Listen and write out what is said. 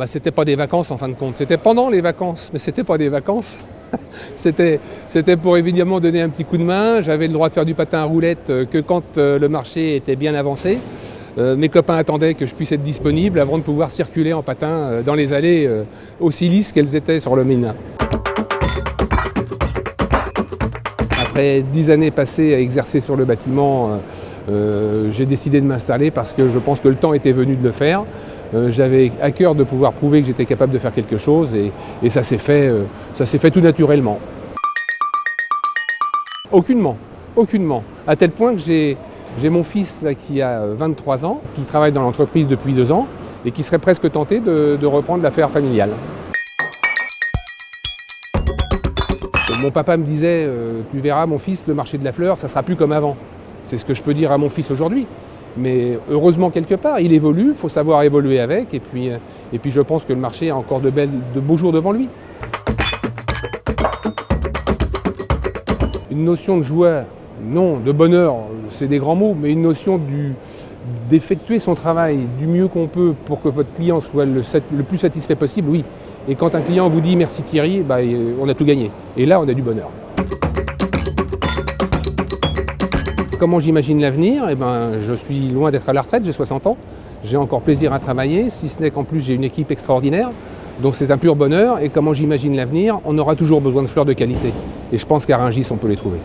C'était pas des vacances en fin de compte. C'était pendant les vacances, mais c'était pas des vacances. C'était pour évidemment donner un petit coup de main. J'avais le droit de faire du patin à roulettes que quand le marché était bien avancé. Mes copains attendaient que je puisse être disponible avant de pouvoir circuler en patin dans les allées aussi lisses qu'elles étaient sur le Ménat. Après 10 années passées à exercer sur le bâtiment, j'ai décidé de m'installer parce que je pense que le temps était venu de le faire. J'avais à cœur de pouvoir prouver que j'étais capable de faire quelque chose et ça s'est fait tout naturellement. Aucunement. À tel point que j'ai mon fils là, qui a 23 ans, qui travaille dans l'entreprise depuis 2 ans et qui serait presque tenté de reprendre l'affaire familiale. Mon papa me disait, tu verras mon fils, le marché de la fleur, ça sera plus comme avant. C'est ce que je peux dire à mon fils aujourd'hui. Mais heureusement quelque part, il évolue, il faut savoir évoluer avec et puis je pense que le marché a encore de beaux jours devant lui. Une notion de joie, non, de bonheur, c'est des grands mots, mais une notion d'effectuer son travail du mieux qu'on peut pour que votre client soit le plus satisfait possible, oui. Et quand un client vous dit merci Thierry, on a tout gagné. Et là, on a du bonheur. Comment j'imagine l'avenir ? Je suis loin d'être à la retraite, j'ai 60 ans. J'ai encore plaisir à travailler, si ce n'est qu'en plus j'ai une équipe extraordinaire. Donc c'est un pur bonheur. Et comment j'imagine l'avenir ? On aura toujours besoin de fleurs de qualité. Et je pense qu'à Rungis, on peut les trouver.